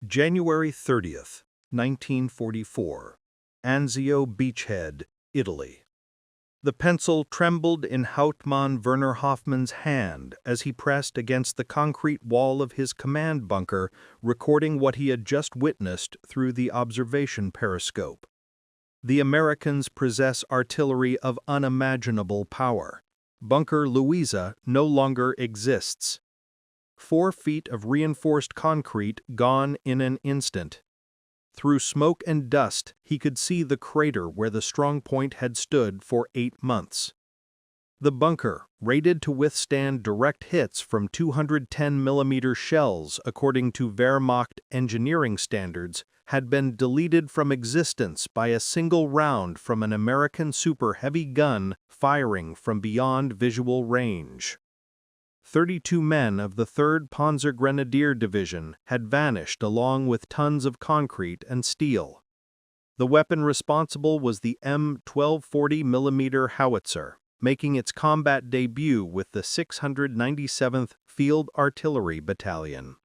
January 30th, 1944. Anzio Beachhead, Italy. The pencil trembled in Hauptmann Werner Hoffmann's hand as he pressed against the concrete wall of his command bunker, recording what he had just witnessed through the observation periscope. The Americans possess artillery of unimaginable power. Bunker Louisa no longer exists. 4 feet of reinforced concrete gone in an instant. Through smoke and dust, he could see the crater where the strong point had stood for 8 months. The bunker, rated to withstand direct hits from 210mm shells according to Wehrmacht engineering standards, had been deleted from existence by a single round from an American super heavy gun firing from beyond visual range. 32 men of the 3rd Panzer Grenadier Division had vanished along with tons of concrete and steel. The weapon responsible was the M1240mm Howitzer, making its combat debut with the 697th Field Artillery Battalion.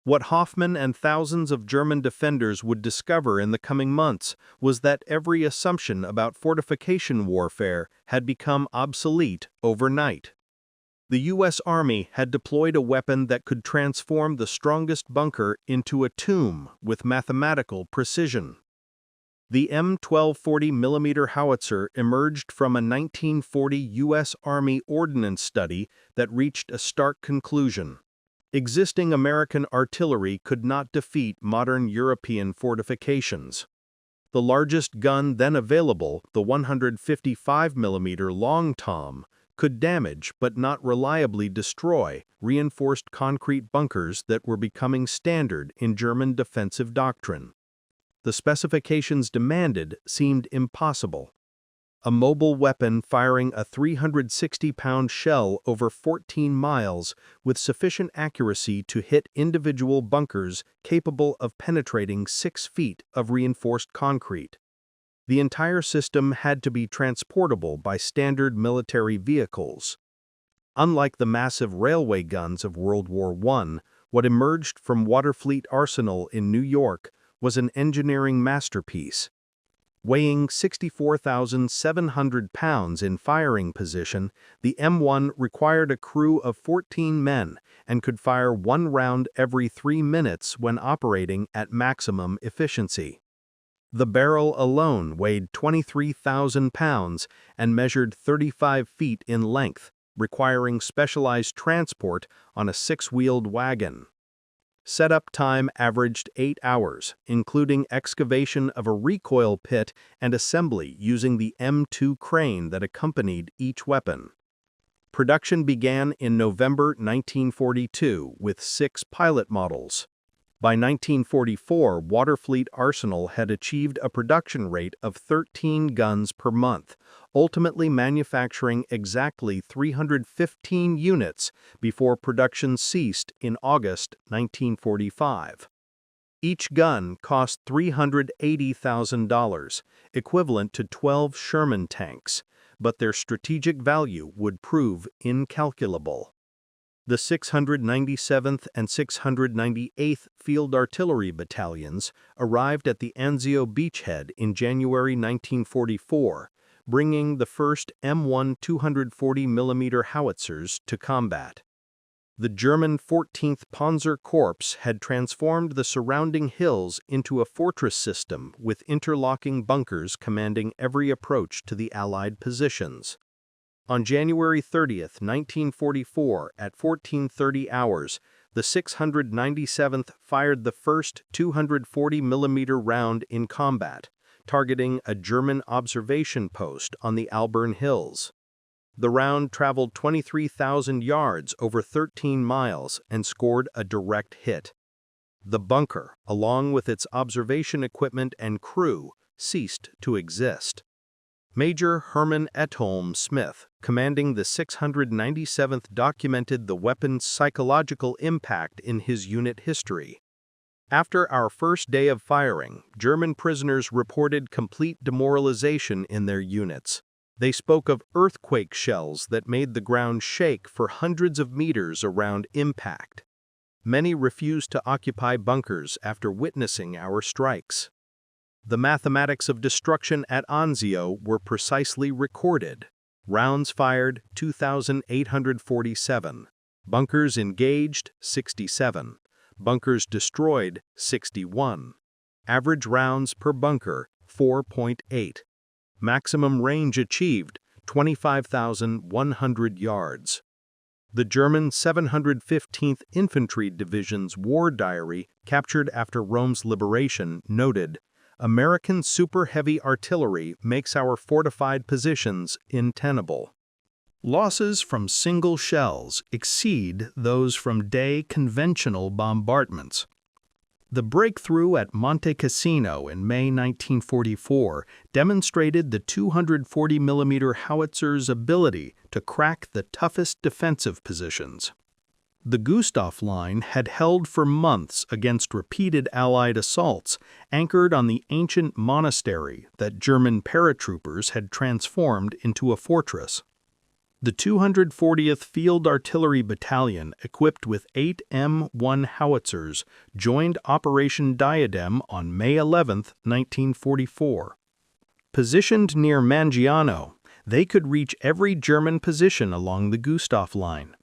What Hoffmann and thousands of German defenders would discover in the coming months was that every assumption about fortification warfare had become obsolete overnight. The U.S. Army had deployed a weapon that could transform the strongest bunker into a tomb with mathematical precision. The M1240mm howitzer emerged from a 1940 U.S. Army ordnance study that reached a stark conclusion. Existing American artillery could not defeat modern European fortifications. The largest gun then available, the 155mm Long Tom, could damage but not reliably destroy reinforced concrete bunkers that were becoming standard in German defensive doctrine. The specifications demanded seemed impossible. A mobile weapon firing a 360-pound shell over 14 miles with sufficient accuracy to hit individual bunkers capable of penetrating 6 feet of reinforced concrete. The entire system had to be transportable by standard military vehicles. Unlike the massive railway guns of World War I, what emerged from Waterfleet Arsenal in New York was an engineering masterpiece. Weighing 64,700 pounds in firing position, the M1 required a crew of 14 men and could fire 1 round every 3 minutes when operating at maximum efficiency. The barrel alone weighed 23,000 pounds and measured 35 feet in length, requiring specialized transport on a 6-wheeled wagon. Setup time averaged 8 hours, including excavation of a recoil pit and assembly using the M2 crane that accompanied each weapon. Production began in November 1942 with 6 pilot models. By 1944, Waterfleet Arsenal had achieved a production rate of 13 guns per month, ultimately manufacturing exactly 315 units before production ceased in August 1945. Each gun cost $380,000, equivalent to 12 Sherman tanks, but their strategic value would prove incalculable. The 697th and 698th Field Artillery Battalions arrived at the Anzio Beachhead in January 1944, bringing the first M1 240mm howitzers to combat. The German 14th Panzer Corps had transformed the surrounding hills into a fortress system with interlocking bunkers commanding every approach to the Allied positions. On January 30, 1944, at 14:30 hours, the 697th fired the first 240mm round in combat, targeting a German observation post on the Alburn Hills. The round traveled 23,000 yards over 13 miles and scored a direct hit. The bunker, along with its observation equipment and crew, ceased to exist. Major Herman Etholm Smith, commanding the 697th, documented the weapon's psychological impact in his unit history. After our first day of firing, German prisoners reported complete demoralization in their units. They spoke of earthquake shells that made the ground shake for hundreds of meters around impact. Many refused to occupy bunkers after witnessing our strikes. The mathematics of destruction at Anzio were precisely recorded. Rounds fired, 2,847. Bunkers engaged, 67. Bunkers destroyed, 61. Average rounds per bunker, 4.8. Maximum range achieved, 25,100 yards. The German 715th Infantry Division's war diary, captured after Rome's liberation, noted, "American super-heavy artillery makes our fortified positions untenable." Losses from single shells exceed those from day conventional bombardments. The breakthrough at Monte Cassino in May 1944 demonstrated the 240mm howitzer's ability to crack the toughest defensive positions. The Gustav Line had held for months against repeated Allied assaults, anchored on the ancient monastery that German paratroopers had transformed into a fortress. The 240th Field Artillery Battalion, equipped with 8 M1 howitzers, joined Operation Diadem on May 11, 1944. Positioned near Mangiano, they could reach every German position along the Gustav Line.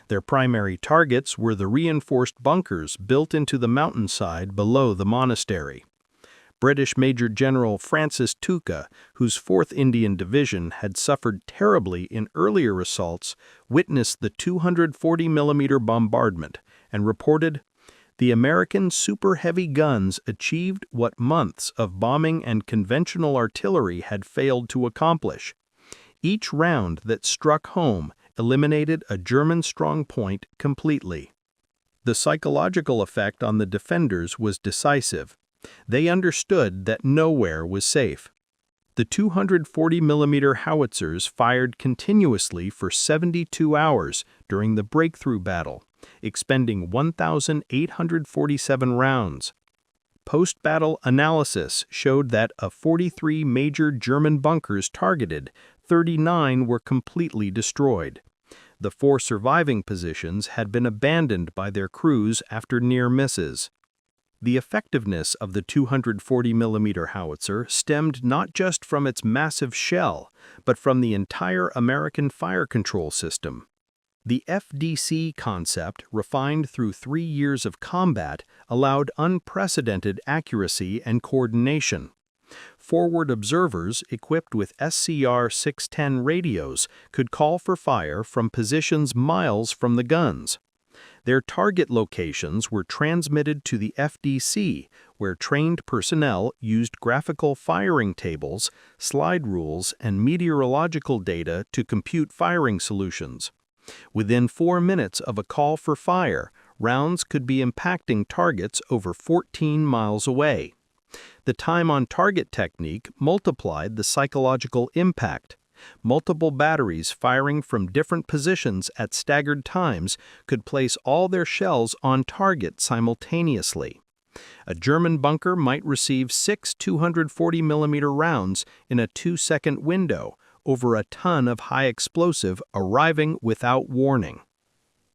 Their primary targets were the reinforced bunkers built into the mountainside below the monastery. British Major General Francis Tuka, whose 4th Indian Division had suffered terribly in earlier assaults, witnessed the 240mm bombardment and reported, "The American super-heavy guns achieved what months of bombing and conventional artillery had failed to accomplish. Each round that struck home eliminated a German strong point completely." The psychological effect on the defenders was decisive. They understood that nowhere was safe. The 240mm howitzers fired continuously for 72 hours during the breakthrough battle, expending 1,847 rounds. Post-battle analysis showed that of 43 major German bunkers targeted, 39 were completely destroyed. The 4 surviving positions had been abandoned by their crews after near misses. The effectiveness of the 240mm howitzer stemmed not just from its massive shell, but from the entire American fire control system. The FDC concept, refined through 3 years of combat, allowed unprecedented accuracy and coordination. Forward observers equipped with SCR 610 radios could call for fire from positions miles from the guns. Their target locations were transmitted to the FDC, where trained personnel used graphical firing tables, slide rules, and meteorological data to compute firing solutions. Within 4 minutes of a call for fire, rounds could be impacting targets over 14 miles away. The time-on-target technique multiplied the psychological impact. Multiple batteries firing from different positions at staggered times could place all their shells on target simultaneously. A German bunker might receive 6 240mm rounds in a 2-second window, over a ton of high explosive arriving without warning.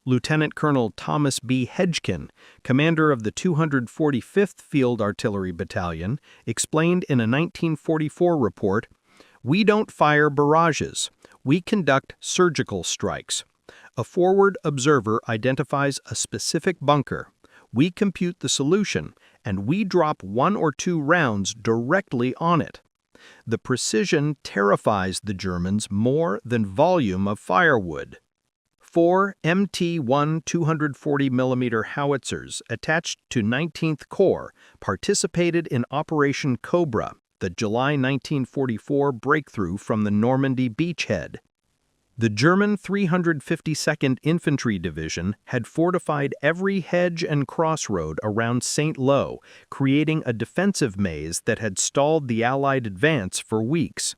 Lieutenant Colonel Thomas B. Hedgekin, commander of the 245th Field Artillery Battalion, explained in a 1944 report, "We don't fire barrages. We conduct surgical strikes. A forward observer identifies a specific bunker. We compute the solution, and we drop 1 or 2 rounds directly on it. The precision terrifies the Germans more than volume of firewood." 4 MT-1 240mm howitzers attached to 19th Corps participated in Operation Cobra, the July 1944 breakthrough from the Normandy beachhead. The German 352nd Infantry Division had fortified every hedge and crossroad around St. Lo, creating a defensive maze that had stalled the Allied advance for weeks.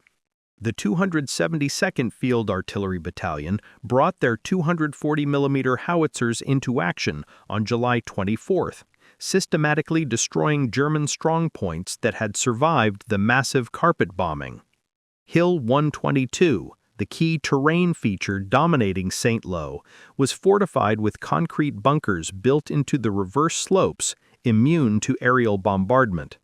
The 272nd Field Artillery Battalion brought their 240mm howitzers into action on July 24th, systematically destroying German strongpoints that had survived the massive carpet bombing. Hill 122, the key terrain feature dominating St. Lo, was fortified with concrete bunkers built into the reverse slopes, immune to aerial bombardment.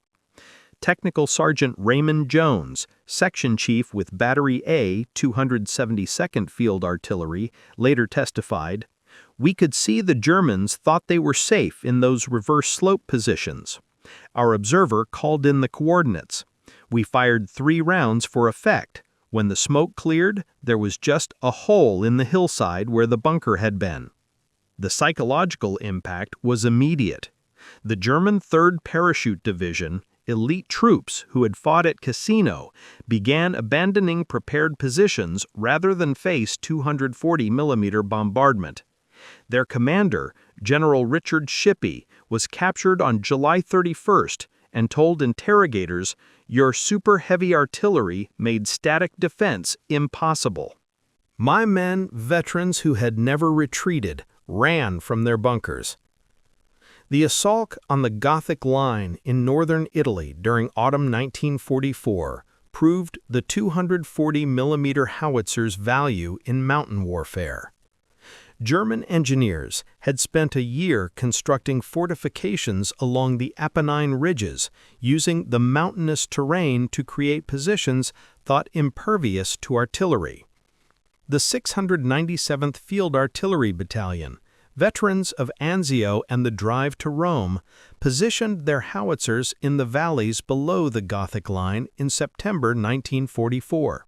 Technical Sergeant Raymond Jones, Section Chief with Battery A, 272nd Field Artillery, later testified, "We could see the Germans thought they were safe in those reverse slope positions. Our observer called in the coordinates. We fired 3 rounds for effect. When the smoke cleared, there was just a hole in the hillside where the bunker had been." The psychological impact was immediate. The German 3rd Parachute Division, elite troops who had fought at Cassino, began abandoning prepared positions rather than face 240mm bombardment. Their commander, General Richard Shippey, was captured on July 31st and told interrogators, "Your super heavy artillery made static defense impossible." My men, veterans who had never retreated, ran from their bunkers. The assault on the Gothic Line in northern Italy during autumn 1944 proved the 240mm howitzer's value in mountain warfare. German engineers had spent a year constructing fortifications along the Apennine ridges, using the mountainous terrain to create positions thought impervious to artillery. The 697th Field Artillery Battalion, veterans of Anzio and the drive to Rome, positioned their howitzers in the valleys below the Gothic Line in September 1944.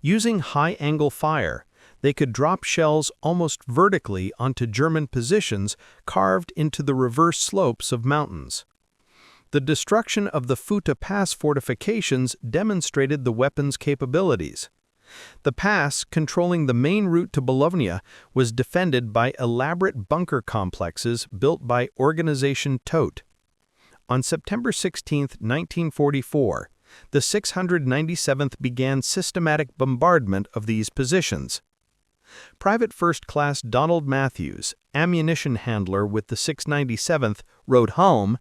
Using high-angle fire, they could drop shells almost vertically onto German positions carved into the reverse slopes of mountains. The destruction of the Futa Pass fortifications demonstrated the weapon's capabilities. The pass, controlling the main route to Bologna, was defended by elaborate bunker complexes built by Organization Todt. On September 16, 1944, the 697th began systematic bombardment of these positions. Private First Class Donald Matthews, ammunition handler with the 697th, wrote home,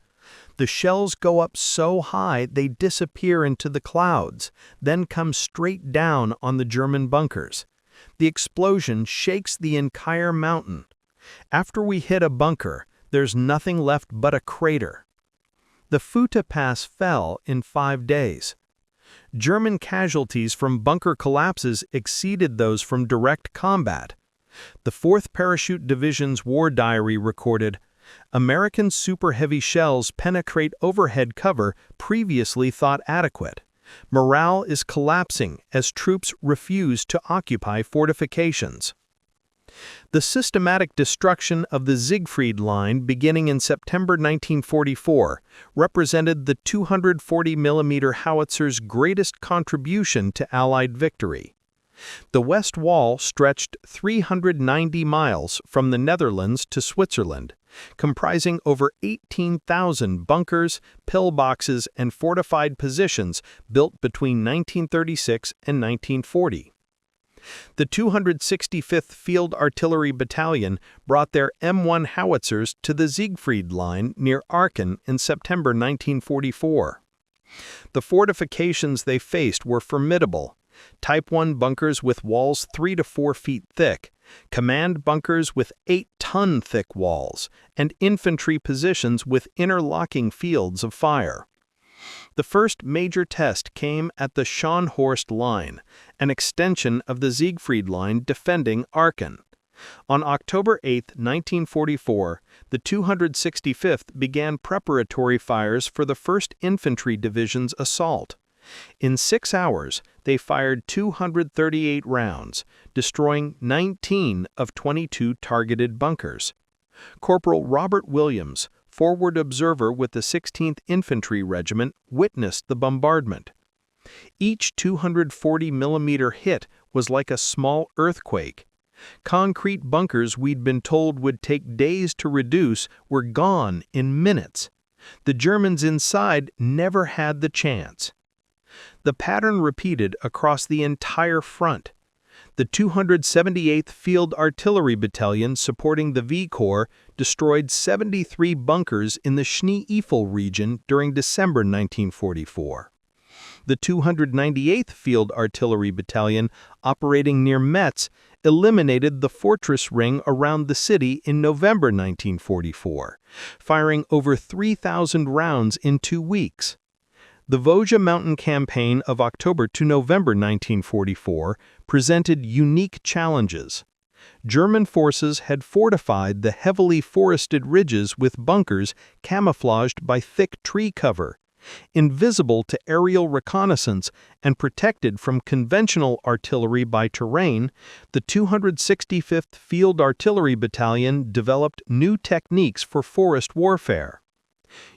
"The shells go up so high they disappear into the clouds, then come straight down on the German bunkers. The explosion shakes the entire mountain. After we hit a bunker, there's nothing left but a crater." The Futa Pass fell in 5 days. German casualties from bunker collapses exceeded those from direct combat. The 4th Parachute Division's war diary recorded, "American super heavy shells penetrate overhead cover previously thought adequate. Morale is collapsing as troops refuse to occupy fortifications." The systematic destruction of the Siegfried Line beginning in September 1944 represented the 240mm howitzer's greatest contribution to Allied victory. The West Wall stretched 390 miles from the Netherlands to Switzerland, comprising over 18,000 bunkers, pillboxes, and fortified positions built between 1936 and 1940. The 265th Field Artillery Battalion brought their M1 howitzers to the Siegfried Line near Aachen in September 1944. The fortifications they faced were formidable. Type 1 bunkers with walls 3 to 4 feet thick, command bunkers with 8-ton thick walls, and infantry positions with interlocking fields of fire. The first major test came at the Schönhorst Line, an extension of the Siegfried Line defending Aachen. On October 8, 1944, the 265th began preparatory fires for the 1st Infantry Division's assault. In 6 hours, they fired 238 rounds, destroying 19 of 22 targeted bunkers. Corporal Robert Williams, forward observer with the 16th Infantry Regiment, witnessed the bombardment. Each 240mm hit was like a small earthquake. Concrete bunkers we'd been told would take days to reduce were gone in minutes. The Germans inside never had the chance. The pattern repeated across the entire front. The 278th Field Artillery Battalion supporting the V Corps destroyed 73 bunkers in the Schnee-Eifel region during December 1944. The 298th Field Artillery Battalion, operating near Metz, eliminated the fortress ring around the city in November 1944, firing over 3,000 rounds in 2 weeks. The Vosges Mountain Campaign of October to November 1944 presented unique challenges. German forces had fortified the heavily forested ridges with bunkers camouflaged by thick tree cover. Invisible to aerial reconnaissance and protected from conventional artillery by terrain, the 265th Field Artillery Battalion developed new techniques for forest warfare.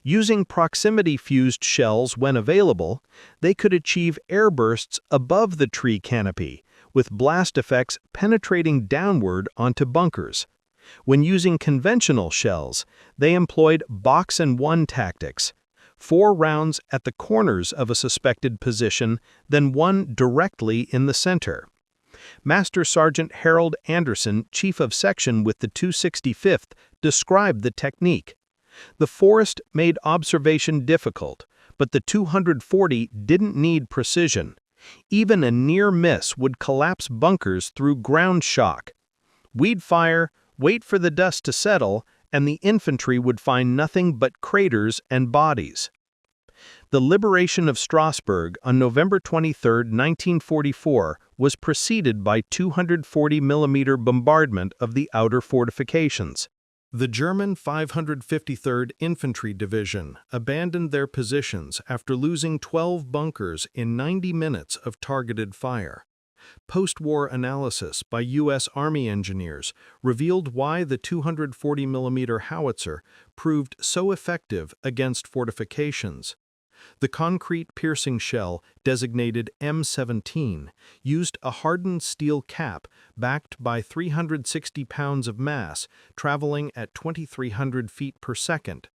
Using proximity-fused shells when available, they could achieve airbursts above the tree canopy, with blast effects penetrating downward onto bunkers. When using conventional shells, they employed box-and-one tactics. 4 rounds at the corners of a suspected position, then 1 directly in the center. Master Sergeant Harold Anderson, Chief of Section with the 265th, described the technique. The forest made observation difficult, but the 240 didn't need precision. Even a near miss would collapse bunkers through ground shock. We'd fire, wait for the dust to settle, and the infantry would find nothing but craters and bodies. The liberation of Strasbourg on November 23, 1944, was preceded by 240mm bombardment of the outer fortifications. The German 553rd Infantry Division abandoned their positions after losing 12 bunkers in 90 minutes of targeted fire. Post-war analysis by U.S. Army engineers revealed why the 240mm howitzer proved so effective against fortifications. The concrete piercing shell, designated M17, used a hardened steel cap backed by 360 pounds of mass, traveling at 2,300 feet per second.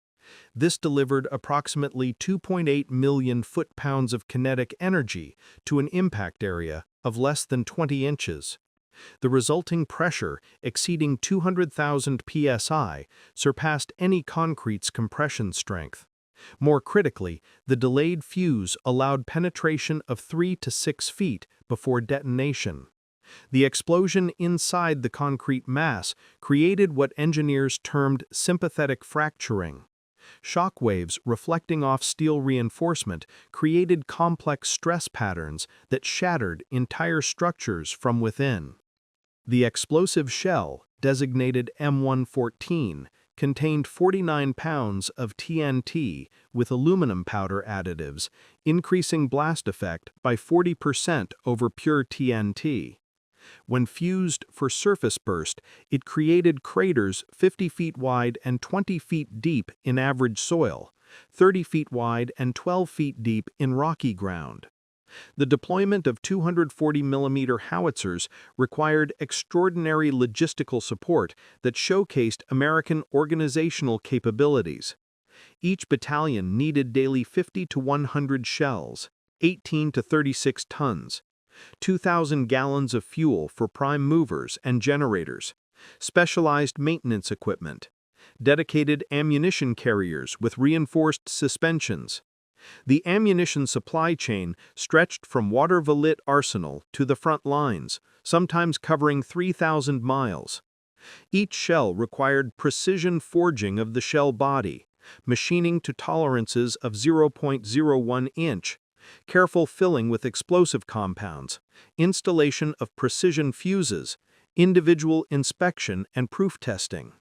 This delivered approximately 2.8 million foot-pounds of kinetic energy to an impact area of less than 20 inches. The resulting pressure, exceeding 200,000 psi, surpassed any concrete's compression strength. More critically, the delayed fuse allowed penetration of 3 to 6 feet before detonation. The explosion inside the concrete mass created what engineers termed sympathetic fracturing. Shock waves reflecting off steel reinforcement created complex stress patterns that shattered entire structures from within. The explosive shell, designated M114, contained 49 pounds of TNT with aluminum powder additives, increasing blast effect by 40% over pure TNT. When fused for surface burst, it created craters 50 feet wide and 20 feet deep in average soil, 30 feet wide and 12 feet deep in rocky ground. The deployment of 240mm howitzers required extraordinary logistical support that showcased American organizational capabilities. Each battalion needed daily 50 to 100 shells, 18 to 36 tons, 2,000 gallons of fuel for prime movers and generators, specialized maintenance equipment, dedicated ammunition carriers with reinforced suspensions. The ammunition supply chain stretched from Watervliet Arsenal to the front lines, sometimes covering 3,000 miles. Each shell required precision forging of the shell body, machining to tolerances of 0.01 inch, careful filling with explosive compounds, installation of precision fuses, individual inspection and proof testing.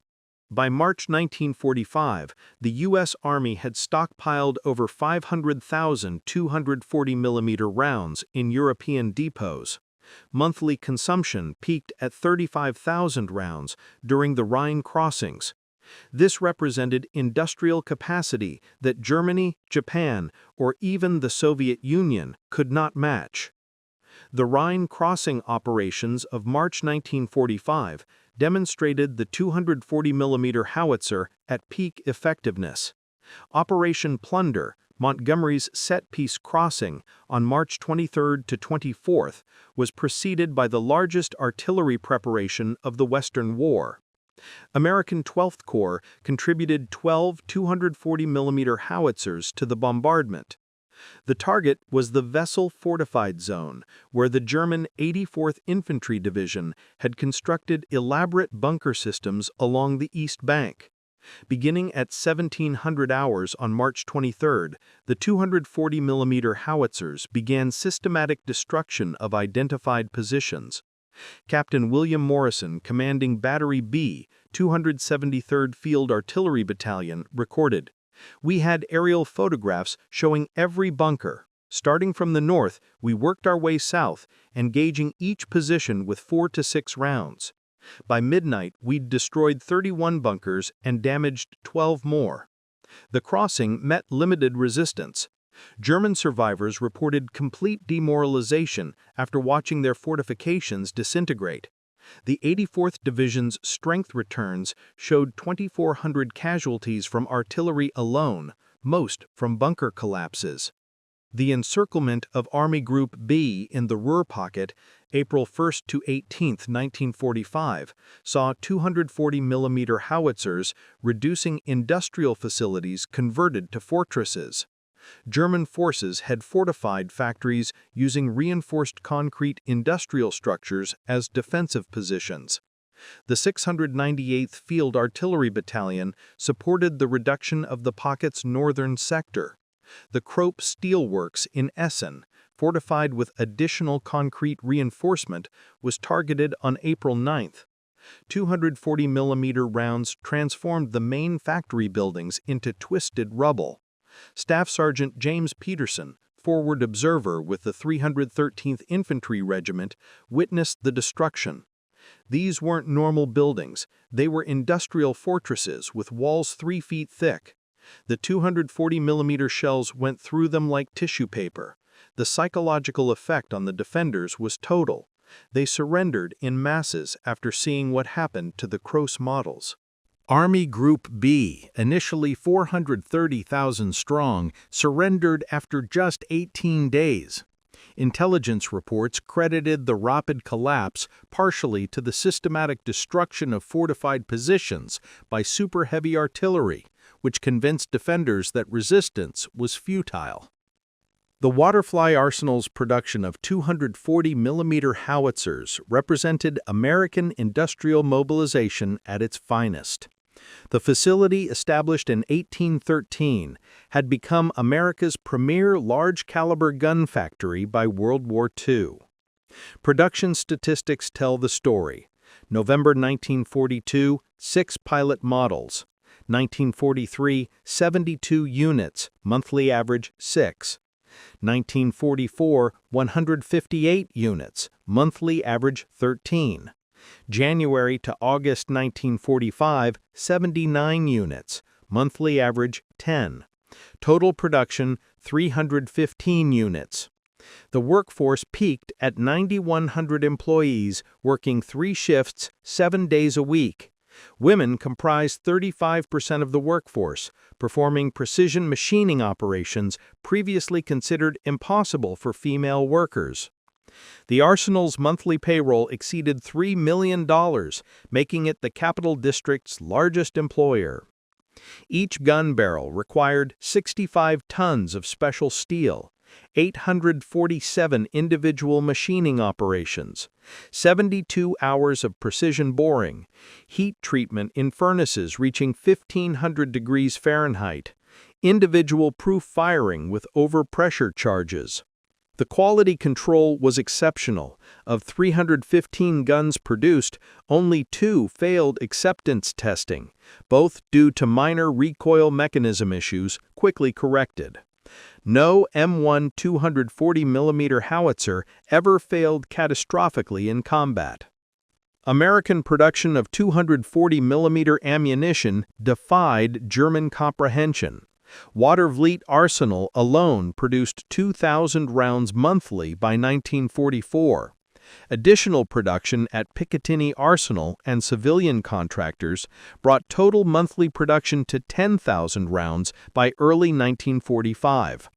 By March 1945, the U.S. Army had stockpiled over 500,000 240mm rounds in European depots. Monthly consumption peaked at 35,000 rounds during the Rhine crossings. This represented industrial capacity that Germany, Japan, or even the Soviet Union could not match. The Rhine crossing operations of March 1945 demonstrated the 240mm howitzer at peak effectiveness. Operation Plunder, Montgomery's set-piece crossing on March 23 to 24, was preceded by the largest artillery preparation of the Western War. American 12th Corps contributed 12 240mm howitzers to the bombardment. The target was the vessel fortified zone, where the German 84th Infantry Division had constructed elaborate bunker systems along the east bank. Beginning at 1700 hours on March 23, the 240mm howitzers began systematic destruction of identified positions. Captain William Morrison, commanding Battery B, 273rd Field Artillery Battalion, recorded, "We had aerial photographs showing every bunker. Starting from the north, we worked our way south, engaging each position with 4 to 6 rounds. By midnight, we'd destroyed 31 bunkers and damaged 12 more. The crossing met limited resistance. German survivors reported complete demoralization after watching their fortifications disintegrate. The 84th Division's strength returns showed 2,400 casualties from artillery alone, most from bunker collapses." The encirclement of Army Group B in the Ruhr pocket, April 1 to 18, 1945, saw 240mm howitzers reducing industrial facilities converted to fortresses. German forces had fortified factories using reinforced concrete industrial structures as defensive positions. The 698th Field Artillery Battalion supported the reduction of the pocket's northern sector. The Kropp Steel Works in Essen, fortified with additional concrete reinforcement, was targeted on April 9. 240mm rounds transformed the main factory buildings into twisted rubble. Staff Sergeant James Peterson, forward observer with the 313th Infantry Regiment, witnessed the destruction. These weren't normal buildings, they were industrial fortresses with walls 3 feet thick. The 240mm shells went through them like tissue paper. The psychological effect on the defenders was total. They surrendered in masses after seeing what happened to the Kross models. Army Group B, initially 430,000 strong, surrendered after just 18 days. Intelligence reports credited the rapid collapse partially to the systematic destruction of fortified positions by super-heavy artillery, which convinced defenders that resistance was futile. The Waterfly Arsenal's production of 240mm howitzers represented American industrial mobilization at its finest. The facility, established in 1813, had become America's premier large-caliber gun factory by World War II. Production statistics tell the story. November 1942, 6 pilot models. 1943, 72 units, monthly average 6. 1944, 158 units, monthly average 13. January to August 1945, 79 units, monthly average 10. Total production, 315 units. The workforce peaked at 9,100 employees working 3 shifts, 7 days a week. Women comprised 35% of the workforce, performing precision machining operations previously considered impossible for female workers. The Arsenal's monthly payroll exceeded $3 million, making it the Capital District's largest employer. Each gun barrel required 65 tons of special steel, 847 individual machining operations, 72 hours of precision boring, heat treatment in furnaces reaching 1,500 degrees Fahrenheit, individual proof firing with overpressure charges. The quality control was exceptional. Of 315 guns produced, only 2 failed acceptance testing, both due to minor recoil mechanism issues quickly corrected. No M1 240mm howitzer ever failed catastrophically in combat. American production of 240mm ammunition defied German comprehension. WWII Arsenal alone produced 2,000 rounds monthly by 1944. Additional production at Picatinny Arsenal and civilian contractors brought total monthly production to 10,000 rounds by early 1945.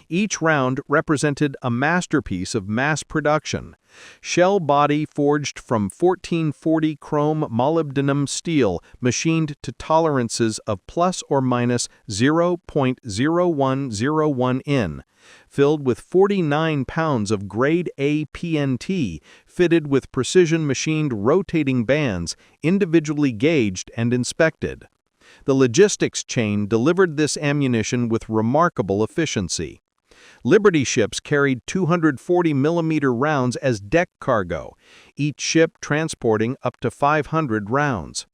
Each round represented a masterpiece of mass production. Shell body forged from 1440 chrome molybdenum steel machined to tolerances of plus or minus 0.0101 in, filled with 49 pounds of grade A PNT, fitted with precision-machined rotating bands, individually gauged and inspected. The logistics chain delivered this ammunition with remarkable efficiency. Liberty ships carried 240mm rounds as deck cargo, each ship transporting up to 500 rounds.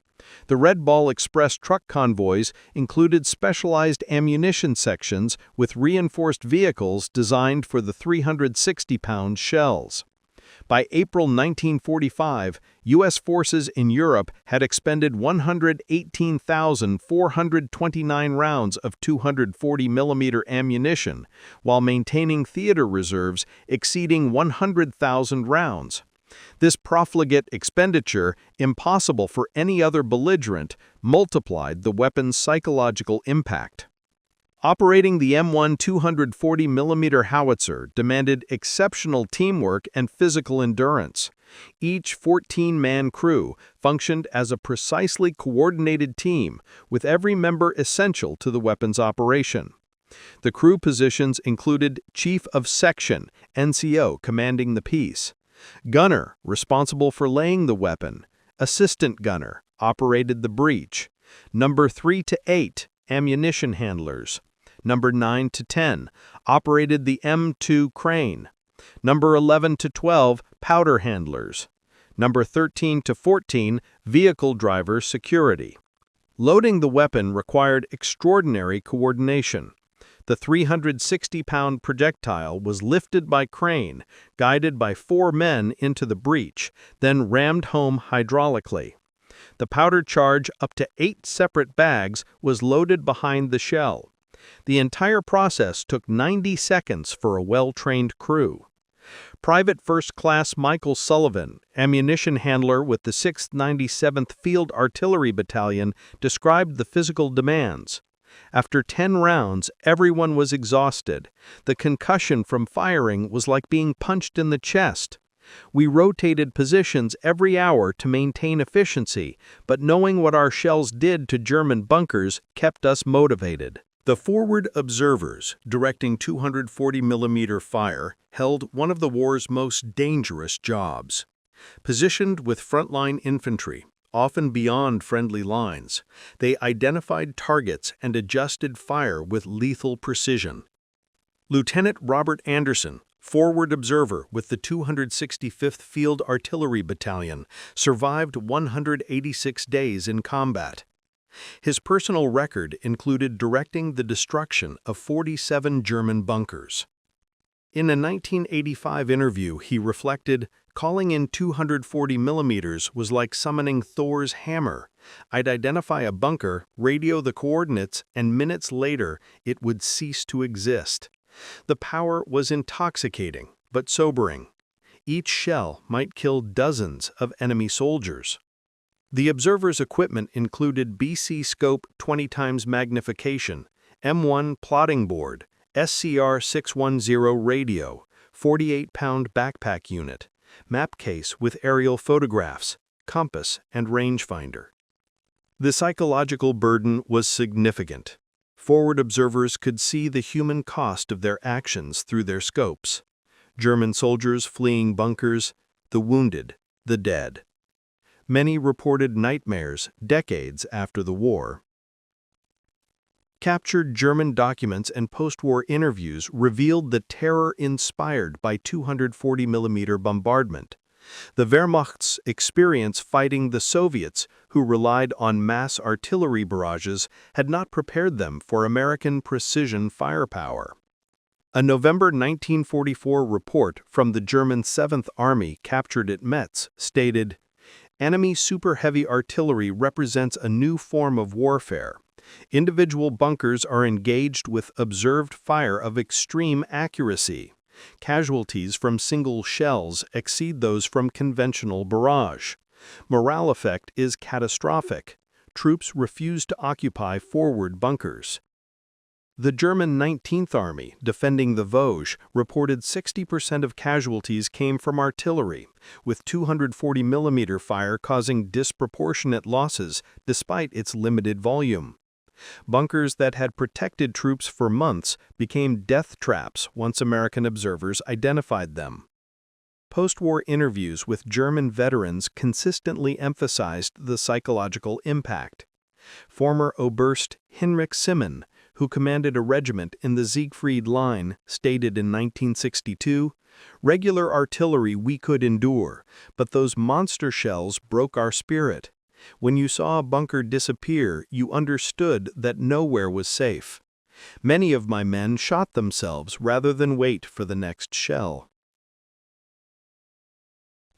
The Red Ball Express truck convoys included specialized ammunition sections with reinforced vehicles designed for the 360-pound shells. By April 1945, U.S. forces in Europe had expended 118,429 rounds of 240mm ammunition, while maintaining theater reserves exceeding 100,000 rounds. This profligate expenditure, impossible for any other belligerent, multiplied the weapon's psychological impact. Operating the M1 240mm howitzer demanded exceptional teamwork and physical endurance. Each 14-man crew functioned as a precisely coordinated team, with every member essential to the weapon's operation. The crew positions included Chief of Section, NCO, commanding the piece; Gunner, responsible for laying the weapon; Assistant Gunner, operated the breech; Number 3 to 8, ammunition handlers; Number 9 to 10, operated the M2 crane; Number 11 to 12, powder handlers; Number 13 to 14, vehicle driver security. Loading the weapon required extraordinary coordination. The 360-pound projectile was lifted by crane, guided by 4 men into the breech, then rammed home hydraulically. The powder charge, up to 8 separate bags, was loaded behind the shell. The entire process took 90 seconds for a well-trained crew. Private First Class Michael Sullivan, ammunition handler with the 6th 97th Field Artillery Battalion, described the physical demands. After 10 rounds, everyone was exhausted. The concussion from firing was like being punched in the chest. We rotated positions every hour to maintain efficiency, but knowing what our shells did to German bunkers kept us motivated. The forward observers, directing 240mm fire, held one of the war's most dangerous jobs. Positioned with frontline infantry, often beyond friendly lines, they identified targets and adjusted fire with lethal precision. Lieutenant Robert Anderson, forward observer with the 265th Field Artillery Battalion, survived 186 days in combat. His personal record included directing the destruction of 47 German bunkers. In a 1985 interview, he reflected, "Calling in 240mm was like summoning Thor's hammer. I'd identify a bunker, radio the coordinates, and minutes later it would cease to exist. The power was intoxicating, but sobering. Each shell might kill dozens of enemy soldiers." The observer's equipment included BC scope 20x magnification, M1 plotting board, SCR 610 radio, 48-pound backpack unit, map case with aerial photographs, compass, and rangefinder. The psychological burden was significant. Forward observers could see the human cost of their actions through their scopes. German soldiers fleeing bunkers, the wounded, the dead. Many reported nightmares decades after the war. Captured German documents and post-war interviews revealed the terror inspired by 240mm bombardment. The Wehrmacht's experience fighting the Soviets, who relied on mass artillery barrages, had not prepared them for American precision firepower. A November 1944 report from the German 7th Army captured at Metz stated, "Enemy super heavy artillery represents a new form of warfare. Individual bunkers are engaged with observed fire of extreme accuracy. Casualties from single shells exceed those from conventional barrage. Morale effect is catastrophic. Troops refuse to occupy forward bunkers." The German 19th Army, defending the Vosges, reported 60% of casualties came from artillery, with 240 mm fire causing disproportionate losses despite its limited volume. Bunkers that had protected troops for months became death traps once American observers identified them. Post-war interviews with German veterans consistently emphasized the psychological impact. Former Oberst Hinrich Simon, who commanded a regiment in the Siegfried Line, stated in 1962, "Regular artillery we could endure, but those monster shells broke our spirit. When you saw a bunker disappear, you understood that nowhere was safe. Many of my men shot themselves rather than wait for the next shell."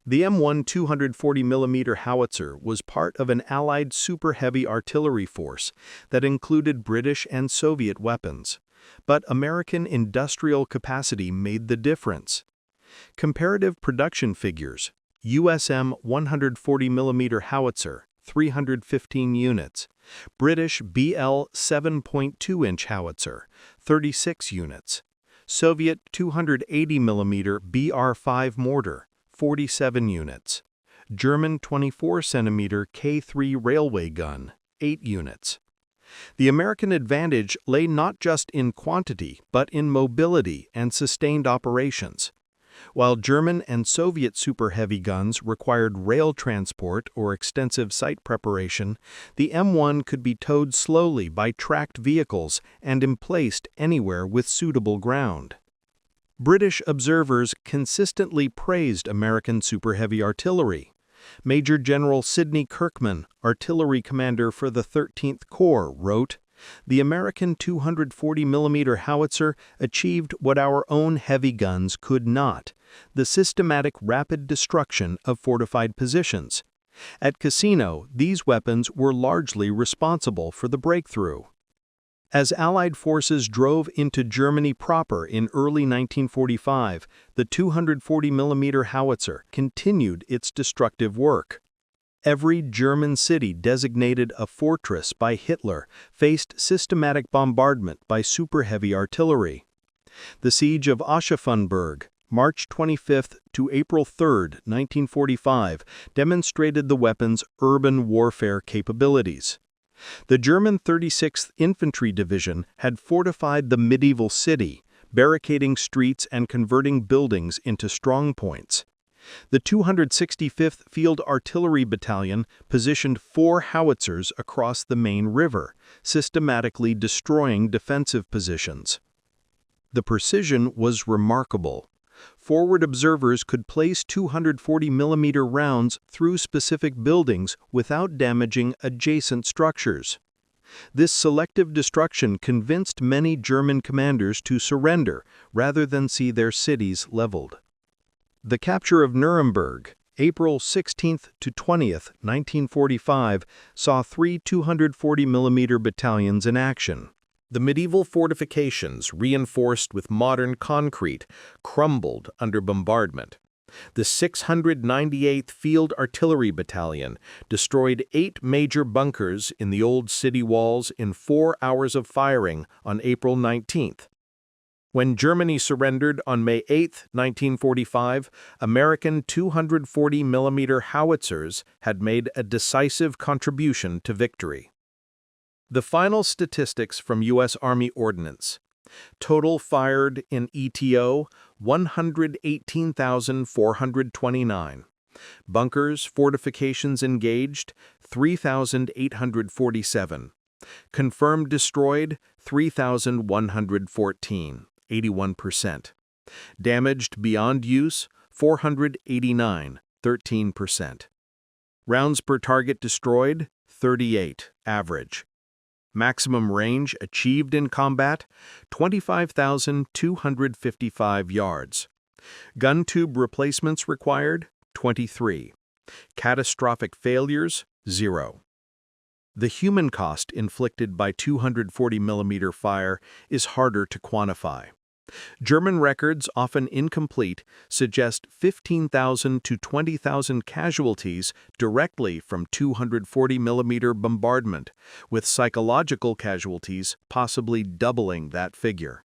The M1 240 mm howitzer was part of an Allied super-heavy artillery force that included British and Soviet weapons, but American industrial capacity made the difference. Comparative production figures: USM 140 mm howitzer, 315 units; British BL 7.2-inch howitzer, 36 units; Soviet 280 mm BR-5 mortar, 47 units; German 24 cm K3 railway gun, 8 units. The American advantage lay not just in quantity, but in mobility and sustained operations. While German and Soviet super heavy guns required rail transport or extensive site preparation, the M1 could be towed slowly by tracked vehicles and emplaced anywhere with suitable ground. British observers consistently praised American super heavy artillery. Major General Sidney Kirkman, artillery commander for the 13th Corps, wrote, "The American 240 mm howitzer achieved what our own heavy guns could not: the systematic rapid destruction of fortified positions. At Cassino, these weapons were largely responsible for the breakthrough." As Allied forces drove into Germany proper in early 1945, the 240 mm howitzer continued its destructive work. Every German city designated a fortress by Hitler faced systematic bombardment by super-heavy artillery. The siege of Aschaffenburg, March 25 to April 3, 1945, demonstrated the weapon's urban warfare capabilities. The German 36th Infantry Division had fortified the medieval city, barricading streets and converting buildings into strongpoints. The 265th Field Artillery Battalion positioned 4 howitzers across the main river, systematically destroying defensive positions. The precision was remarkable. Forward observers could place 240 mm rounds through specific buildings without damaging adjacent structures. This selective destruction convinced many German commanders to surrender rather than see their cities leveled. The capture of Nuremberg, April 16 to 20, 1945, saw 3 240 mm battalions in action. The medieval fortifications, reinforced with modern concrete, crumbled under bombardment. The 698th Field Artillery Battalion destroyed 8 major bunkers in the old city walls in 4 hours of firing on April 19th. When Germany surrendered on May 8, 1945, American 240 mm howitzers had made a decisive contribution to victory. The final statistics from U.S. Army Ordnance. Total fired in ETO, 118,429. Bunkers, fortifications engaged, 3,847. Confirmed destroyed, 3,114, 81%. Damaged beyond use, 489, 13%. Rounds per target destroyed, 38, average. Maximum range achieved in combat, 25,255 yards. Gun tube replacements required, 23. Catastrophic failures, 0. The human cost inflicted by 240 mm fire is harder to quantify. German records, often incomplete, suggest 15,000 to 20,000 casualties directly from 240mm bombardment, with psychological casualties possibly doubling that figure.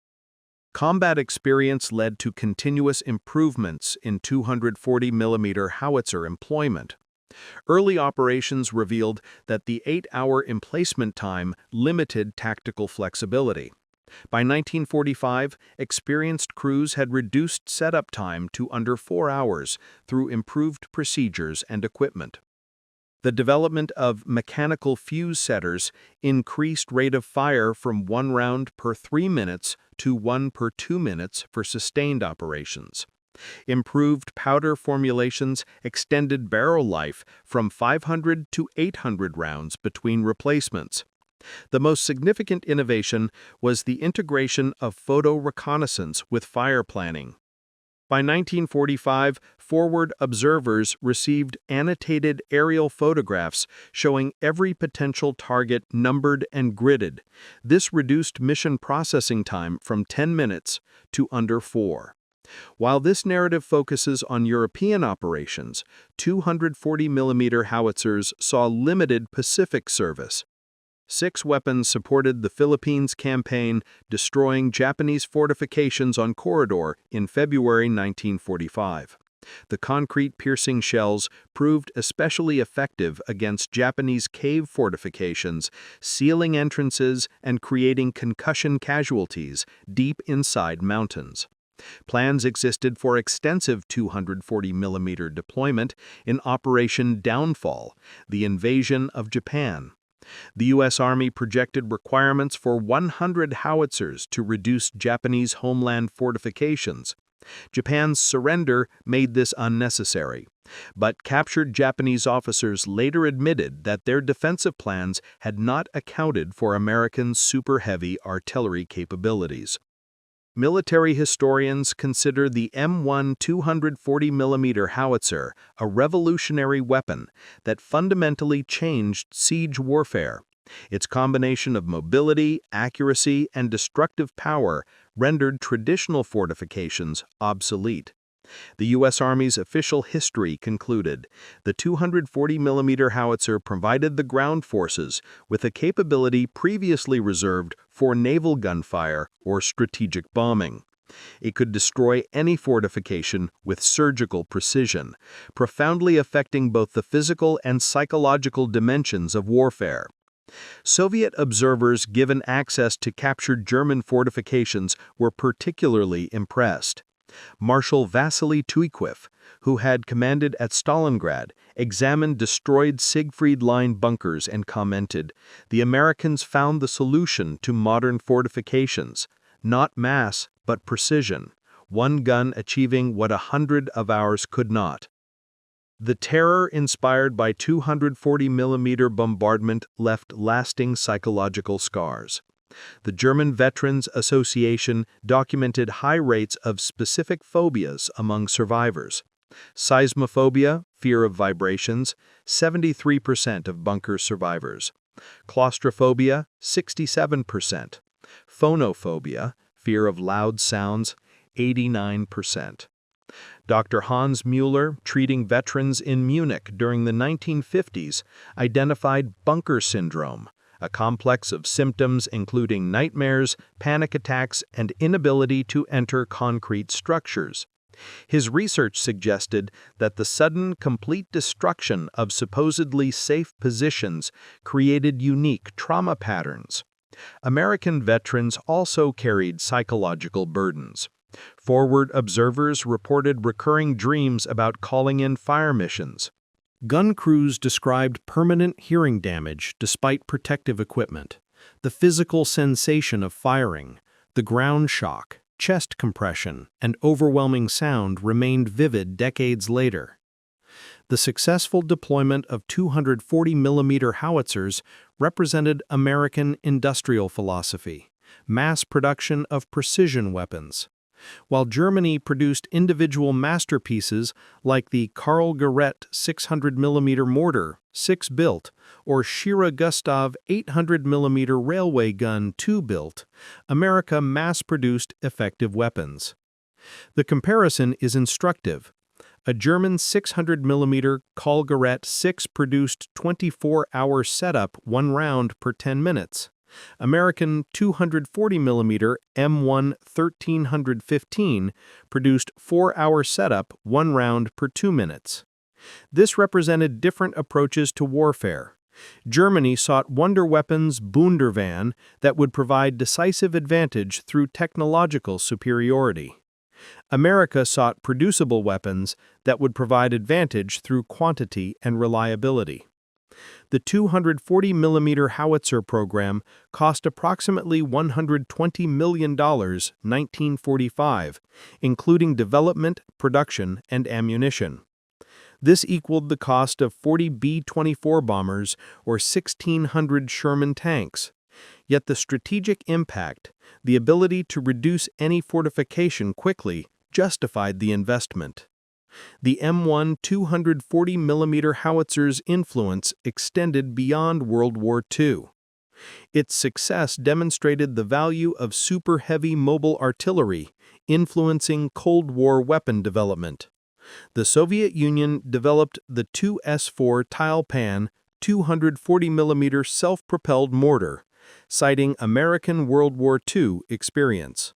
Combat experience led to continuous improvements in 240mm howitzer employment. Early operations revealed that the 8-hour emplacement time limited tactical flexibility. By 1945, experienced crews had reduced setup time to under 4 hours through improved procedures and equipment. The development of mechanical fuse setters increased rate of fire from 1 round per 3 minutes to 1 per 2 minutes for sustained operations. Improved powder formulations extended barrel life from 500 to 800 rounds between replacements. The most significant innovation was the integration of photo reconnaissance with fire planning. By 1945, forward observers received annotated aerial photographs showing every potential target numbered and gridded. This reduced mission processing time from 10 minutes to under 4. While this narrative focuses on European operations, 240mm howitzers saw limited Pacific service. 6 weapons supported the Philippines campaign, destroying Japanese fortifications on Corridor in February 1945. The concrete-piercing shells proved especially effective against Japanese cave fortifications, sealing entrances and creating concussion casualties deep inside mountains. Plans existed for extensive 240mm deployment in Operation Downfall, the invasion of Japan. The U.S. Army projected requirements for 100 howitzers to reduce Japanese homeland fortifications. Japan's surrender made this unnecessary, but captured Japanese officers later admitted that their defensive plans had not accounted for American super-heavy artillery capabilities. Military historians consider the M1 240mm howitzer a revolutionary weapon that fundamentally changed siege warfare. Its combination of mobility, accuracy, and destructive power rendered traditional fortifications obsolete. The U.S. Army's official history concluded, the 240mm howitzer provided the ground forces with a capability previously reserved for naval gunfire or strategic bombing. It could destroy any fortification with surgical precision, profoundly affecting both the physical and psychological dimensions of warfare. Soviet observers given access to captured German fortifications were particularly impressed. Marshal Vasily Tuykiev, who had commanded at Stalingrad, examined destroyed Siegfried Line bunkers and commented, "The Americans found the solution to modern fortifications, not mass but precision, one gun achieving what 100 of ours could not." The terror inspired by 240mm bombardment left lasting psychological scars. The German Veterans Association documented high rates of specific phobias among survivors. Seismophobia, fear of vibrations, 73% of bunker survivors. Claustrophobia, 67%. Phonophobia, fear of loud sounds, 89%. Dr. Hans Müller, treating veterans in Munich during the 1950s, identified bunker syndrome, a complex of symptoms including nightmares, panic attacks, and inability to enter concrete structures. His research suggested that the sudden, complete destruction of supposedly safe positions created unique trauma patterns. American veterans also carried psychological burdens. Forward observers reported recurring dreams about calling in fire missions. Gun crews described permanent hearing damage despite protective equipment, the physical sensation of firing, the ground shock, chest compression, and overwhelming sound remained vivid decades later. The successful deployment of 240mm howitzers represented American industrial philosophy, mass production of precision weapons. while Germany produced individual masterpieces like the Karl Garrett 600mm mortar, 6-built, or Schira Gustav 800mm railway gun, 2-built, America mass-produced effective weapons. The comparison is instructive. A German 600mm Karl Garrett 6 produced 24-hour setup, 1 round per 10 minutes. American 240mm M1 1315 produced 4-hour setup, 1 round per 2 minutes. This represented different approaches to warfare. Germany sought wonder weapons Wunderwaffe that would provide decisive advantage through technological superiority. America sought producible weapons that would provide advantage through quantity and reliability. The 240mm Howitzer program cost approximately $120 million in 1945, including development, production, and ammunition. This equaled the cost of 40 B-24 bombers or 1,600 Sherman tanks. Yet the strategic impact, the ability to reduce any fortification quickly, justified the investment. The M1 240mm howitzer's influence extended beyond World War II. Its success demonstrated the value of super-heavy mobile artillery, influencing Cold War weapon development. The Soviet Union developed the 2S4 Tilepan 240mm self-propelled mortar, citing American World War II experience.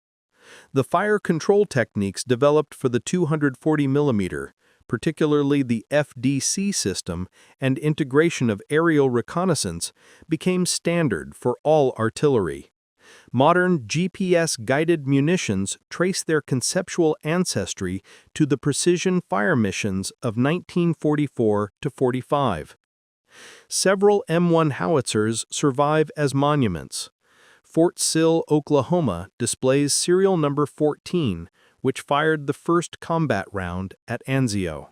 The fire control techniques developed for the 240mm, particularly the FDC system and integration of aerial reconnaissance, became standard for all artillery. Modern GPS-guided munitions trace their conceptual ancestry to the precision fire missions of 1944 to 45. Several M1 howitzers survive as monuments. Fort Sill, Oklahoma displays serial number 14, which fired the first combat round at Anzio.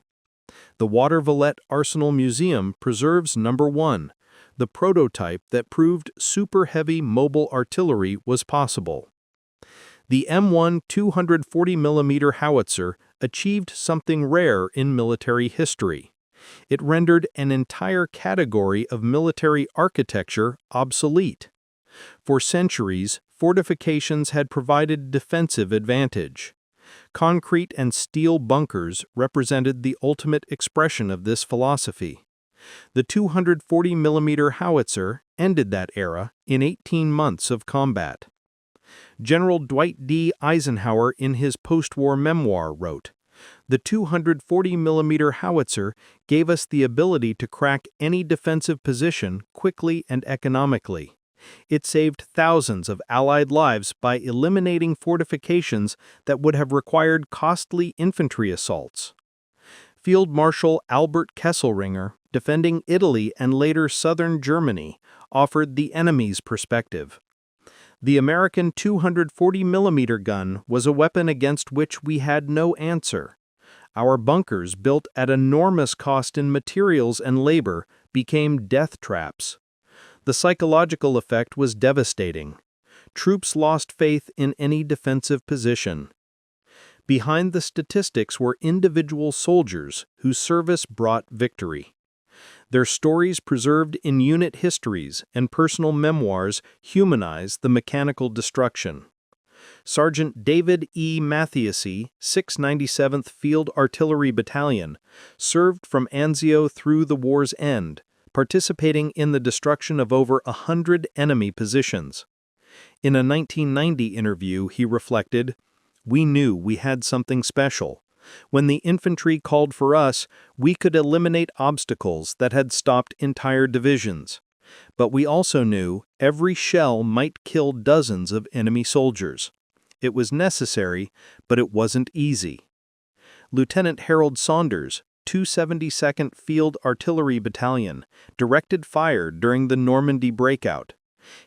The Watervliet Arsenal Museum preserves number 1, the prototype that proved super-heavy mobile artillery was possible. The M1 240mm howitzer achieved something rare in military history. It rendered an entire category of military architecture obsolete. For centuries, fortifications had provided defensive advantage. Concrete and steel bunkers represented the ultimate expression of this philosophy. The 240mm howitzer ended that era in 18 months of combat. General Dwight D. Eisenhower in his post-war memoir wrote, "The 240mm howitzer gave us the ability to crack any defensive position quickly and economically. It saved thousands of Allied lives by eliminating fortifications that would have required costly infantry assaults." Field Marshal Albert Kesselringer, defending Italy and later southern Germany, offered the enemy's perspective. The American 240mm gun was a weapon against which we had no answer. Our bunkers, built at enormous cost in materials and labor, became death traps. The psychological effect was devastating. Troops lost faith in any defensive position. Behind the statistics were individual soldiers whose service brought victory. Their stories preserved in unit histories and personal memoirs humanize the mechanical destruction. Sergeant David E. Mathiasy, 697th Field Artillery Battalion, served from Anzio through the war's end, participating in the destruction of over 100 enemy positions. In a 1990 interview, he reflected, "We knew we had something special. When the infantry called for us, we could eliminate obstacles that had stopped entire divisions. But we also knew every shell might kill dozens of enemy soldiers. It was necessary, but it wasn't easy." Lieutenant Harold Saunders, 272nd Field Artillery Battalion, directed fire during the Normandy breakout.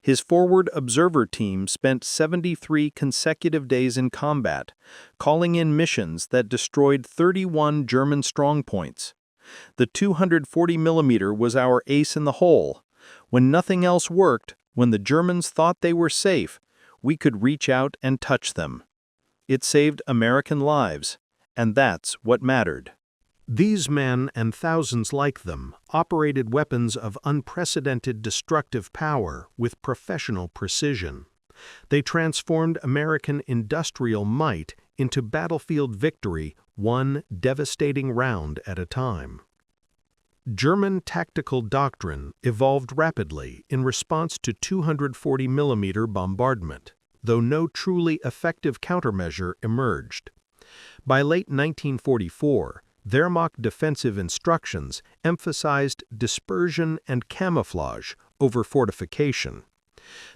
His forward observer team spent 73 consecutive days in combat, calling in missions that destroyed 31 German strongpoints. The 240mm was our ace in the hole. When nothing else worked, when the Germans thought they were safe, we could reach out and touch them. It saved American lives, and that's what mattered. These men and thousands like them operated weapons of unprecedented destructive power with professional precision. They transformed American industrial might into battlefield victory, one devastating round at a time. German tactical doctrine evolved rapidly in response to 240mm bombardment, though no truly effective countermeasure emerged. By late 1944, Wehrmacht defensive instructions emphasized dispersion and camouflage over fortification.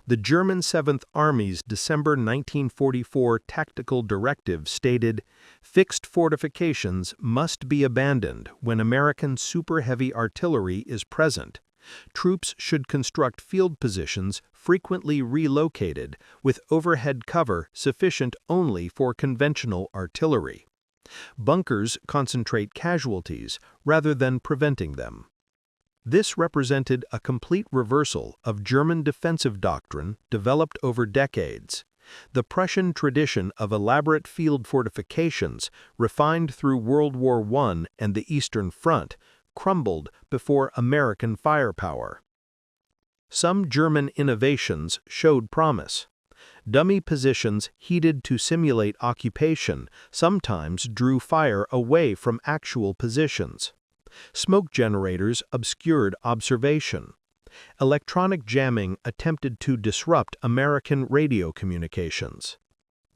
The German 7th Army's December 1944 tactical directive stated, "Fixed fortifications must be abandoned when American super-heavy artillery is present. Troops should construct field positions frequently relocated with overhead cover sufficient only for conventional artillery. Bunkers concentrate casualties rather than preventing them." This represented a complete reversal of German defensive doctrine developed over decades. The Prussian tradition of elaborate field fortifications, refined through World War I and the Eastern Front, crumbled before American firepower. Some German innovations showed promise. Dummy positions heated to simulate occupation sometimes drew fire away from actual positions. Smoke generators obscured observation. Electronic jamming attempted to disrupt American radio communications.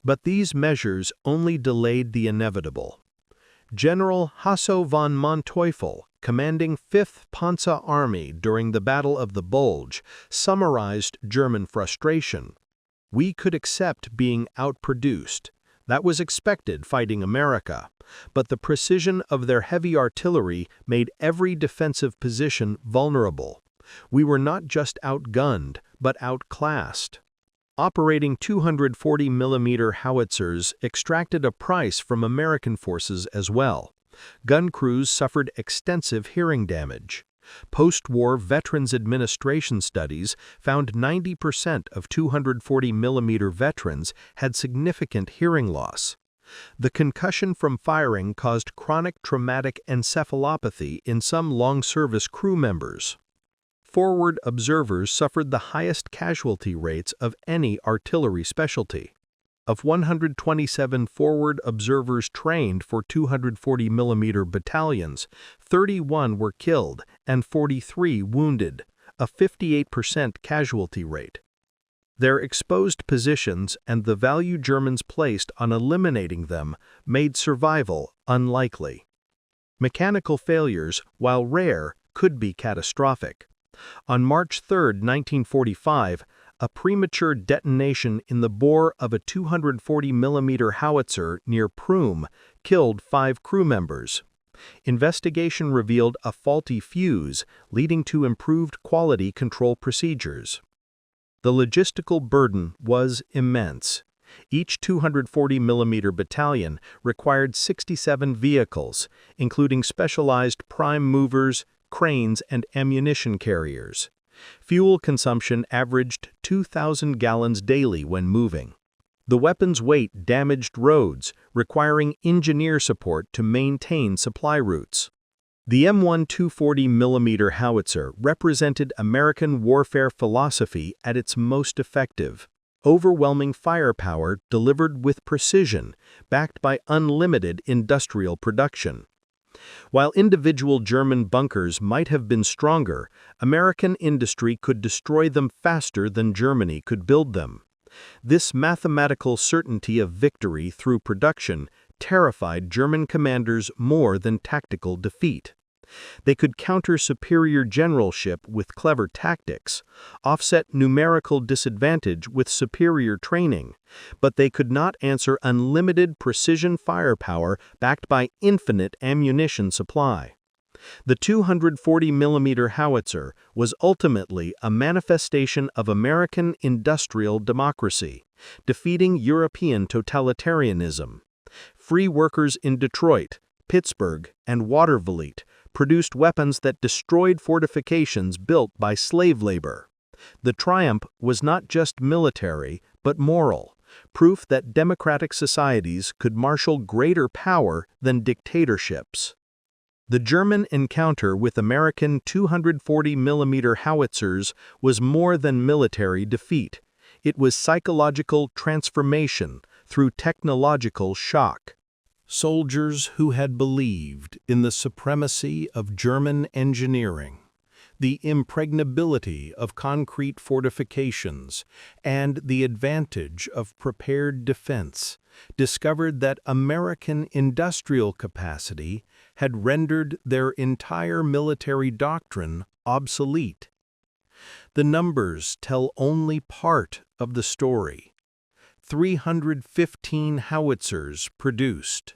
But these measures only delayed the inevitable. General Hasso von Manteuffel, commanding 5th Panzer Army during the Battle of the Bulge, summarized German frustration. "We could accept being outproduced. That was expected fighting America, but the precision of their heavy artillery made every defensive position vulnerable. We were not just outgunned, but outclassed." Operating 240mm howitzers extracted a price from American forces as well. Gun crews suffered extensive hearing damage. Post-war Veterans Administration studies found 90% of 240mm veterans had significant hearing loss. The concussion from firing caused chronic traumatic encephalopathy in some long-service crew members. Forward observers suffered the highest casualty rates of any artillery specialty. Of 127 forward observers trained for 240mm battalions, 31 were killed and 43 wounded, a 58% casualty rate. Their exposed positions and the value Germans placed on eliminating them made survival unlikely. Mechanical failures, while rare, could be catastrophic. On March 3, 1945, a premature detonation in the bore of a 240mm howitzer near Prüm killed 5 crew members. Investigation revealed a faulty fuse, leading to improved quality control procedures. The logistical burden was immense. Each 240mm battalion required 67 vehicles, including specialized prime movers, cranes, and ammunition carriers. Fuel consumption averaged 2,000 gallons daily when moving. The weapon's weight damaged roads, requiring engineer support to maintain supply routes. The M1 240mm howitzer represented American warfare philosophy at its most effective. Overwhelming firepower delivered with precision, backed by unlimited industrial production. While individual German bunkers might have been stronger, American industry could destroy them faster than Germany could build them. This mathematical certainty of victory through production terrified German commanders more than tactical defeat. They could counter superior generalship with clever tactics, offset numerical disadvantage with superior training, but they could not answer unlimited precision firepower backed by infinite ammunition supply. The 240mm howitzer was ultimately a manifestation of American industrial democracy, defeating European totalitarianism. Free workers in Detroit, Pittsburgh, and Watervliet produced weapons that destroyed fortifications built by slave labor. The triumph was not just military, but moral, proof that democratic societies could marshal greater power than dictatorships. The German encounter with American 240mm howitzers was more than military defeat. It was psychological transformation through technological shock. Soldiers who had believed in the supremacy of German engineering, the impregnability of concrete fortifications, and the advantage of prepared defense, discovered that American industrial capacity had rendered their entire military doctrine obsolete. The numbers tell only part of the story. 315 howitzers produced,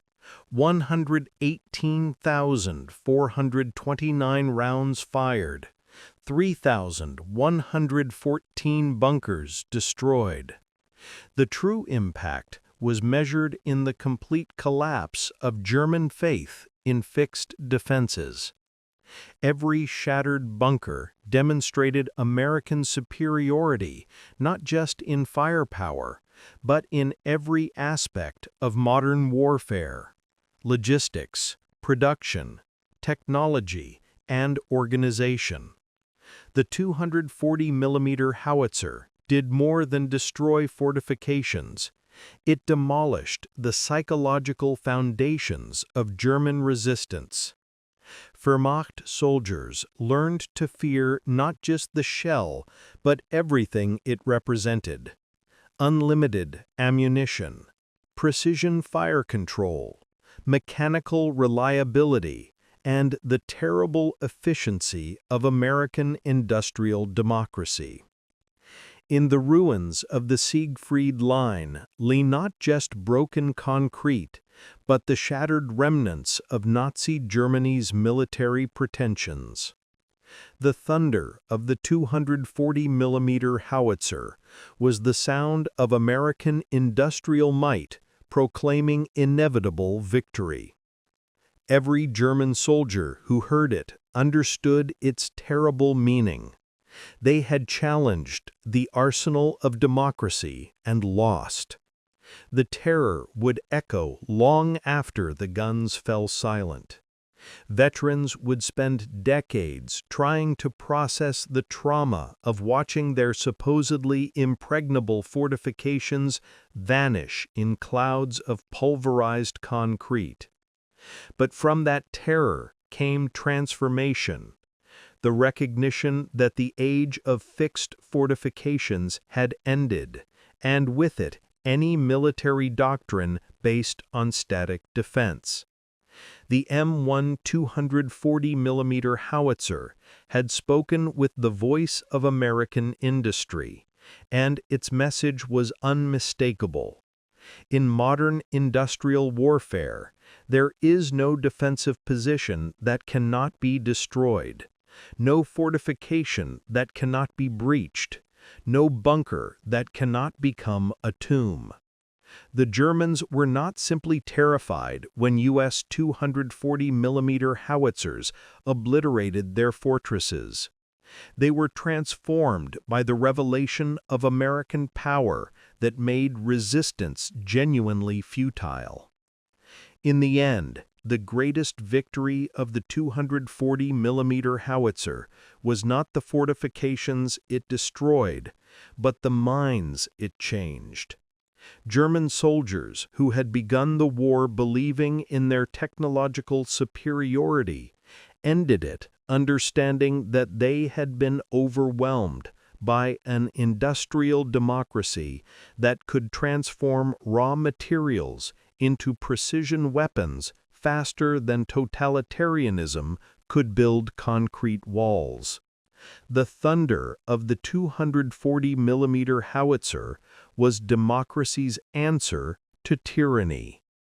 118,429 rounds fired, 3,114 bunkers destroyed. The true impact was measured in the complete collapse of German faith in fixed defenses. Every shattered bunker demonstrated American superiority, not just in firepower, but in every aspect of modern warfare: logistics, production, technology, and organization. The 240mm howitzer did more than destroy fortifications. It demolished the psychological foundations of German resistance. Wehrmacht soldiers learned to fear not just the shell, but everything it represented: unlimited ammunition, precision fire control, mechanical reliability, and the terrible efficiency of American industrial democracy. In the ruins of the Siegfried Line lay not just broken concrete, but the shattered remnants of Nazi Germany's military pretensions. The thunder of the 240mm howitzer was the sound of American industrial might proclaiming inevitable victory. Every German soldier who heard it understood its terrible meaning. They had challenged the arsenal of democracy and lost. The terror would echo long after the guns fell silent. Veterans would spend decades trying to process the trauma of watching their supposedly impregnable fortifications vanish in clouds of pulverized concrete. But from that terror came transformation, the recognition that the age of fixed fortifications had ended, and with it any military doctrine based on static defense. The M1 240mm howitzer had spoken with the voice of American industry, and its message was unmistakable. In modern industrial warfare, there is no defensive position that cannot be destroyed, no fortification that cannot be breached, no bunker that cannot become a tomb. The Germans were not simply terrified when U.S. 240mm howitzers obliterated their fortresses. They were transformed by the revelation of American power that made resistance genuinely futile. In the end, the greatest victory of the 240mm howitzer was not the fortifications it destroyed, but the minds it changed. German soldiers who had begun the war believing in their technological superiority ended it understanding that they had been overwhelmed by an industrial democracy that could transform raw materials into precision weapons faster than totalitarianism could build concrete walls. The thunder of the 240mm howitzer was democracy's answer to tyranny.